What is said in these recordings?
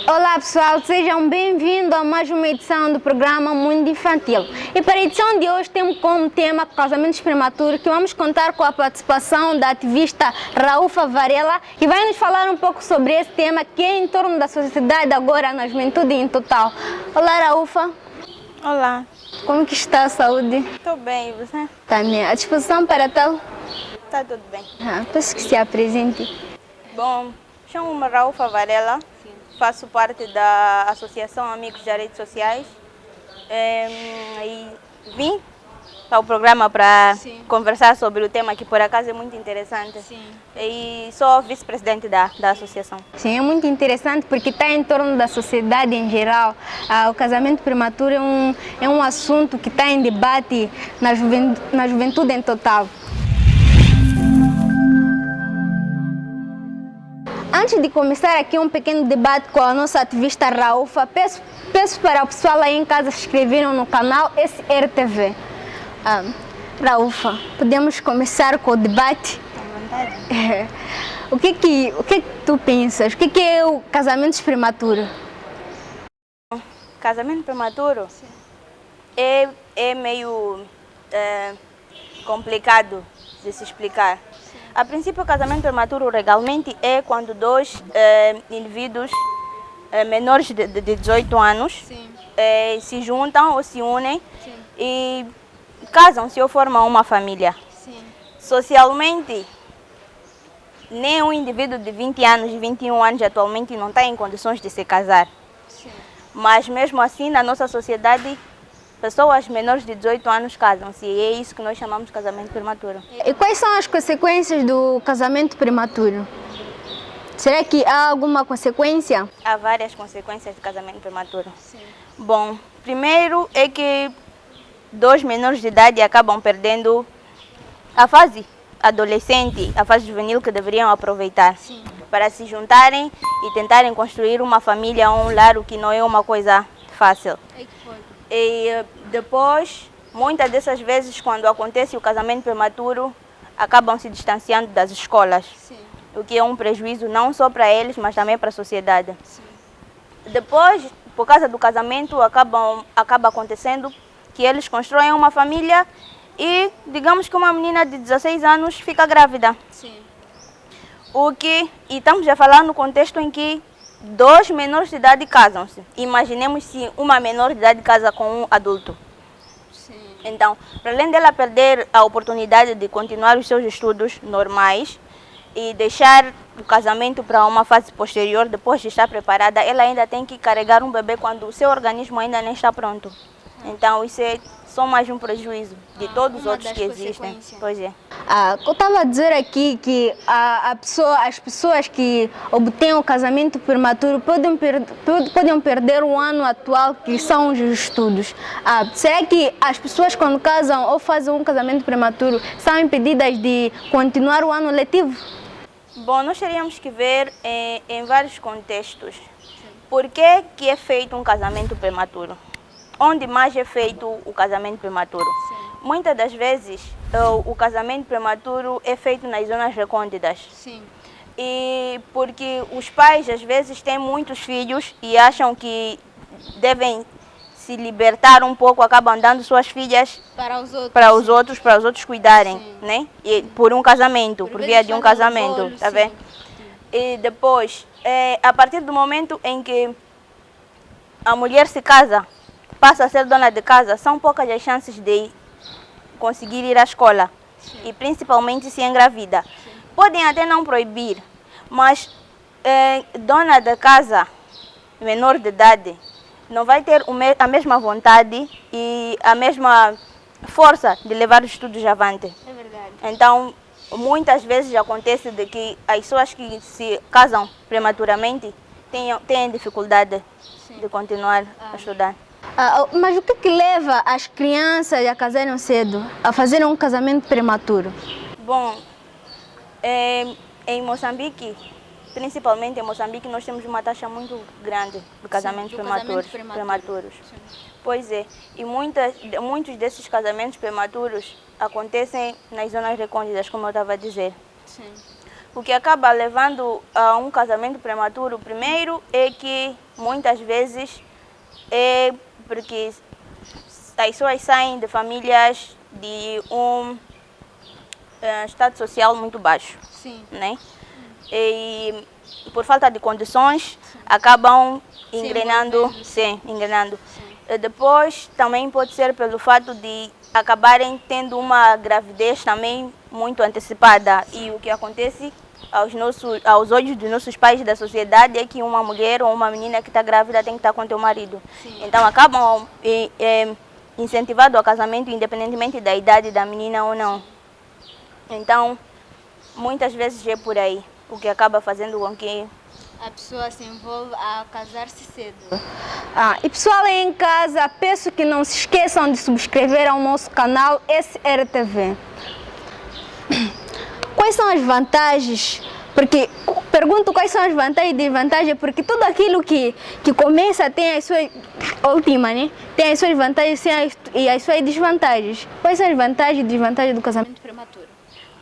Olá pessoal, sejam bem-vindos a mais uma edição do programa Mundo Infantil. E para a edição de hoje temos como tema casamentos prematuros, que vamos contar com a participação da ativista Raufa Varela, que vai nos falar um pouco sobre esse tema que é em torno da sociedade agora, na juventude em total. Olá Raufa. Olá. Como que está a saúde? Estou bem, e você? Também. À disposição para tal? Está tudo bem. Peço que se apresente. Bom, chamo-me Raufa Varela. Faço parte da Associação Amigos das Redes Sociais e vim ao programa para conversar sobre o tema que por acaso é muito interessante. Sim. E sou vice-presidente da associação. Sim, é muito interessante porque está em torno da sociedade em geral. O casamento prematuro é um assunto que está em debate na juventude em total. Antes de começar aqui um pequeno debate com a nossa ativista Raufa, peço para o pessoal aí em casa se inscreverem no canal SRTV. Raufa, podemos começar com o debate? À vontade. O que tu pensas? O que é o casamento prematuro? Casamento prematuro é meio complicado de se explicar. A princípio, o casamento prematuro legalmente é quando dois indivíduos menores de 18 anos se juntam ou se unem e casam-se ou formam uma família. Sim. Socialmente, nem um indivíduo de 20 anos e 21 anos atualmente não está em condições de se casar. Sim. Mas mesmo assim, na nossa sociedade, pessoas menores de 18 anos casam-se e é isso que nós chamamos de casamento prematuro. E quais são as consequências do casamento prematuro? Será que há alguma consequência? Há várias consequências do casamento prematuro. Sim. Bom, primeiro é que dois menores de idade acabam perdendo a fase adolescente, a fase juvenil que deveriam aproveitar. Sim. Para se juntarem e tentarem construir uma família ou um lar, o que não é uma coisa fácil. E depois, muitas dessas vezes, quando acontece o casamento prematuro, acabam se distanciando das escolas. Sim. O que é um prejuízo não só para eles, mas também para a sociedade. Sim. Depois, por causa do casamento, acaba acontecendo que eles constroem uma família e, digamos que uma menina de 16 anos fica grávida. Sim. E estamos a falar no contexto em que dois menores de idade casam-se. Imaginemos se uma menor de idade casa com um adulto. Sim. Então, para além dela perder a oportunidade de continuar os seus estudos normais e deixar o casamento para uma fase posterior, depois de estar preparada, ela ainda tem que carregar um bebê quando o seu organismo ainda nem está pronto. Então, isso é só mais um prejuízo de todos os outros que existem. Pois é. Eu estava a dizer aqui que as pessoas que obtêm o casamento prematuro podem perder o ano atual, que são os estudos. Será que as pessoas quando casam ou fazem um casamento prematuro são impedidas de continuar o ano letivo? Bom, nós teríamos que ver em vários contextos. Por que é feito um casamento prematuro? Onde mais é feito o casamento prematuro? Sim. Muitas das vezes, o casamento prematuro é feito nas zonas recônditas. Sim. E porque os pais, às vezes, têm muitos filhos e acham que devem se libertar um pouco, acabam dando suas filhas para os outros cuidarem, né? E por um casamento, por via de um casamento, tá vendo? E depois, a partir do momento em que a mulher se casa, passa a ser dona de casa, são poucas as chances de conseguir ir à escola. Sim. E principalmente se engravida. Sim. Podem até não proibir, mas dona de casa, menor de idade, não vai ter a mesma vontade e a mesma força de levar os estudos avante. É verdade. Então, muitas vezes acontece de que as pessoas que se casam prematuramente têm dificuldade de continuar a estudar. Mas o que leva as crianças a casarem cedo, a fazerem um casamento prematuro? Bom, em Moçambique, principalmente em Moçambique, nós temos uma taxa muito grande de casamentos prematuros. Pois é, e muitos desses casamentos prematuros acontecem nas zonas recônditas, como eu estava a dizer. Sim. O que acaba levando a um casamento prematuro, primeiro, é que muitas vezes é porque as pessoas saem de famílias de um estado social muito baixo. Sim. Né? E por falta de condições, acabam engrenando. Sim. Depois, também pode ser pelo fato de acabarem tendo uma gravidez também muito antecipada. E o que acontece aos olhos dos nossos pais da sociedade é que uma mulher ou uma menina que está grávida tem que estar com o teu marido. Sim. Então acabam incentivando o casamento independentemente da idade da menina ou não. Então muitas vezes é por aí, o que acaba fazendo com que a pessoa se envolve a casar-se cedo. E pessoal aí em casa, peço que não se esqueçam de subscrever ao nosso canal SRTV. Quais são as vantagens? Porque pergunto quais são as vantagens e desvantagens, porque tudo aquilo que começa tem as suas últimas, né? Tem as suas vantagens e as suas desvantagens. Quais são as vantagens e desvantagens do casamento prematuro?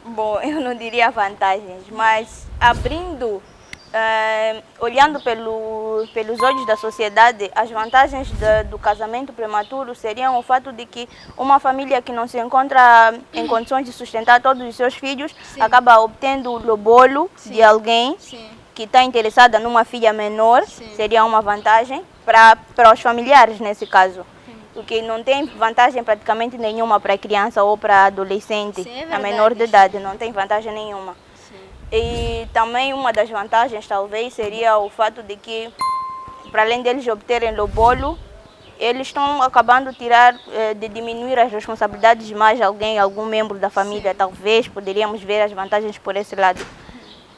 Bom, eu não diria vantagens, mas abrindo, olhando pelos olhos da sociedade, as vantagens do casamento prematuro seriam o fato de que uma família que não se encontra em condições de sustentar todos os seus filhos, sim, acaba obtendo o lobolo, sim, de alguém, sim, que está interessada numa filha menor, sim, seria uma vantagem para os familiares nesse caso. Porque não tem vantagem praticamente nenhuma para a criança ou para a adolescente, sim, a menor de idade, não tem vantagem nenhuma. Sim. E também uma das vantagens talvez seria o fato de que, para além deles obterem lobolo, eles estão acabando de diminuir as responsabilidades de mais alguém, algum membro da família, sim, talvez poderíamos ver as vantagens por esse lado.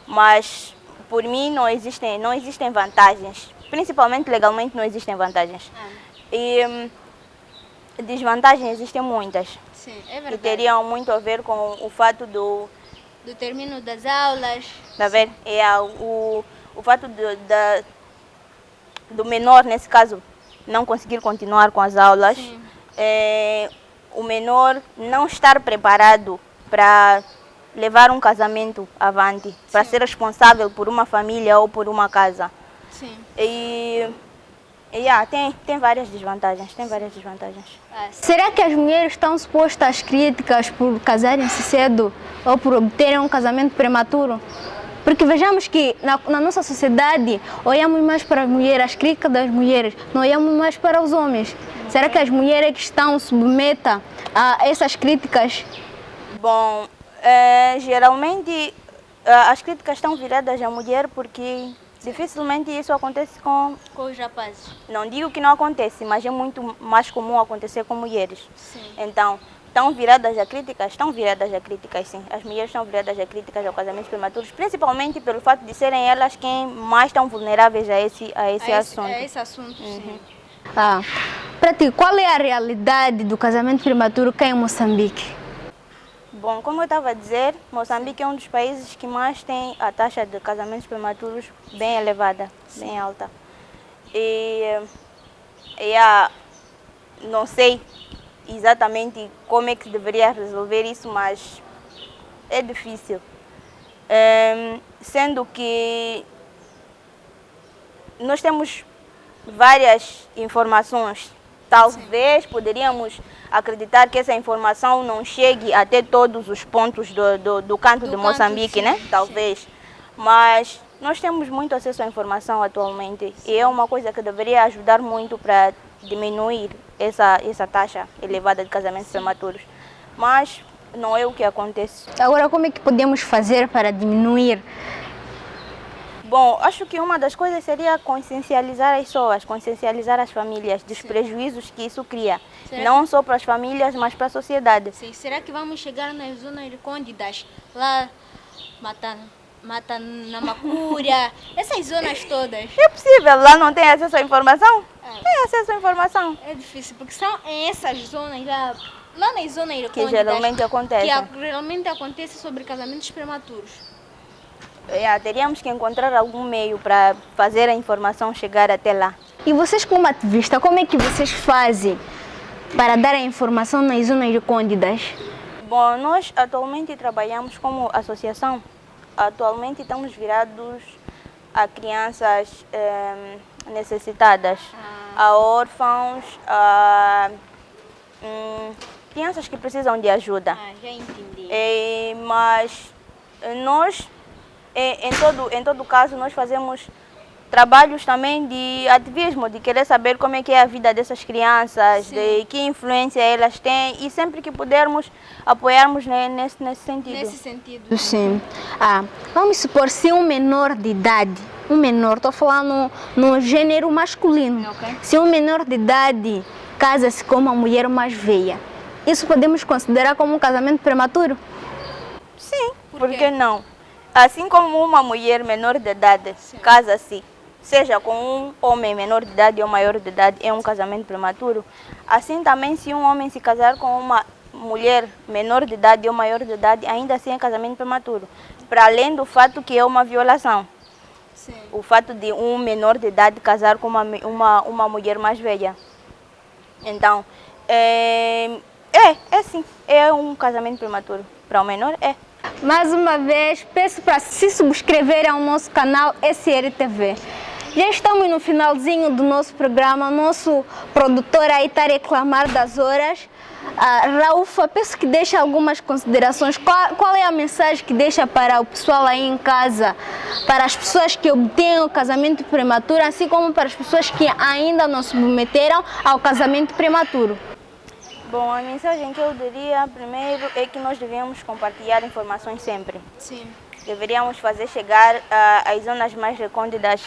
Mas por mim não existem vantagens, principalmente legalmente não existem vantagens. E desvantagens existem muitas. Sim, é verdade. Que teriam muito a ver com o fato do término das aulas. Tá vendo? O fato do menor, nesse caso, não conseguir continuar com as aulas. O menor não estar preparado para levar um casamento avante, para ser responsável por uma família ou por uma casa. Sim. Tem várias desvantagens, Será que as mulheres estão expostas às críticas por casarem-se cedo ou por obterem um casamento prematuro? Porque vejamos que na nossa sociedade olhamos mais para as mulheres, as críticas das mulheres, não olhamos mais para os homens. Será que as mulheres que estão submetas a essas críticas? Bom, geralmente as críticas estão viradas à mulher porque dificilmente isso acontece com os rapazes. Não digo que não acontece, mas é muito mais comum acontecer com mulheres. Sim. Então, estão viradas a críticas, sim. As mulheres estão viradas a críticas ao casamento prematuros, principalmente pelo fato de serem elas quem mais estão vulneráveis a esse assunto. A esse assunto, sim. Para ti, qual é a realidade do casamento prematuro cá em Moçambique? Bom, como eu estava a dizer, Moçambique é um dos países que mais tem a taxa de casamentos prematuros bem elevada, sim, bem alta. Não sei exatamente como é que deveria resolver isso, mas é difícil. Sendo que nós temos várias informações. Talvez poderíamos acreditar que essa informação não chegue até todos os pontos do canto de Moçambique, sim, né? Talvez. Sim. Mas nós temos muito acesso à informação atualmente, sim, e é uma coisa que deveria ajudar muito para diminuir essa taxa elevada de casamentos, sim, prematuros. Mas não é o que acontece. Agora, como é que podemos fazer para diminuir? Bom, acho que uma das coisas seria consciencializar as pessoas, consciencializar as famílias dos, sim, prejuízos que isso cria. Não só para as famílias, mas para a sociedade. Sim. Será que vamos chegar nas zonas recônditas, lá, Namacura, essas zonas todas? É possível, lá não tem acesso à informação? Tem acesso à informação. É difícil, porque são essas zonas lá nas zonas recônditas que geralmente acontece sobre casamentos prematuros. Teríamos que encontrar algum meio para fazer a informação chegar até lá. E vocês, como ativistas, como é que vocês fazem para dar a informação nas zonas recônditas? Bom, nós atualmente trabalhamos como associação atualmente estamos virados a crianças necessitadas, a órfãos, a crianças que precisam de ajuda. Já entendi. Mas nós, em todo caso, nós fazemos trabalhos também de ativismo, de querer saber como é que é a vida dessas crianças, de que influência elas têm e sempre que pudermos apoiarmos nesse sentido. Nesse sentido. Sim. Vamos supor, se um menor de idade, estou falando no gênero masculino, se um menor de idade casa-se com uma mulher mais velha, isso podemos considerar como um casamento prematuro? Sim, por que não? Assim como uma mulher menor de idade casa-se, seja com um homem menor de idade ou maior de idade, é um casamento prematuro. Assim também, se um homem se casar com uma mulher menor de idade ou maior de idade, ainda assim é casamento prematuro. Para além do fato que é uma violação. Sim. O fato de um menor de idade casar com uma mulher mais velha. Então, sim, é um casamento prematuro. Para o menor, é. Mais uma vez, peço para se subscrever ao nosso canal SRTV. Já estamos no finalzinho do nosso programa, nosso produtor aí está a reclamar das horas. Raufa, peço que deixe algumas considerações. Qual é a mensagem que deixa para o pessoal aí em casa, para as pessoas que obtêm o casamento prematuro, assim como para as pessoas que ainda não se submeteram ao casamento prematuro? Bom, a mensagem que eu diria primeiro é que nós devemos compartilhar informações sempre. Sim. Deveríamos fazer chegar às zonas mais recônditas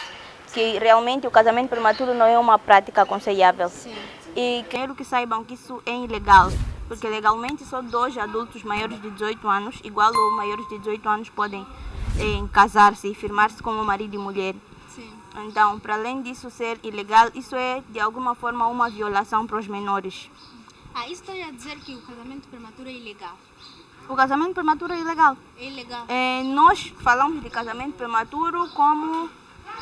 que realmente o casamento prematuro não é uma prática aconselhável. Sim. E quero que saibam que isso é ilegal, porque legalmente só 2 adultos maiores de 18 anos, igual ou maiores de 18 anos, podem casar-se e firmar-se como marido e mulher. Sim. Então, para além disso ser ilegal, isso é de alguma forma uma violação para os menores. Isso está a dizer que o casamento prematuro é ilegal? O casamento prematuro é ilegal. É ilegal? Nós falamos de casamento prematuro como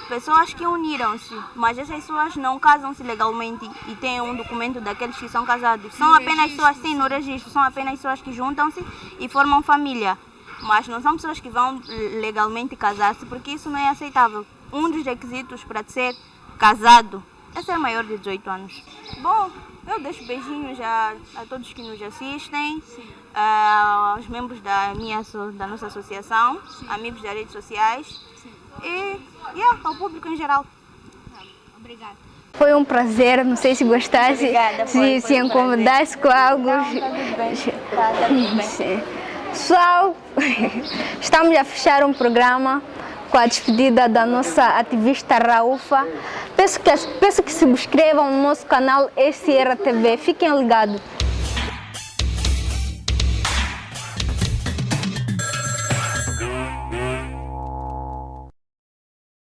pessoas que uniram-se, mas essas pessoas não casam-se legalmente e têm um documento daqueles que são casados. São apenas pessoas, sim, no registro, são apenas pessoas que juntam-se e formam família. Mas não são pessoas que vão legalmente casar-se, porque isso não é aceitável. Um dos requisitos para ser casado é ser maior de 18 anos. Bom, eu deixo beijinhos a todos que nos assistem, aos membros da nossa associação, sim, amigos das redes sociais, sim, e ao público em geral. Obrigada. Foi um prazer, não sei se gostasse, obrigada, se incomodasse com algo. Não, tá tudo bem. Pessoal, estamos a fechar um programa com a despedida da nossa ativista Raufa. Peço que se subscrevam no nosso canal SRTV. Fiquem ligados.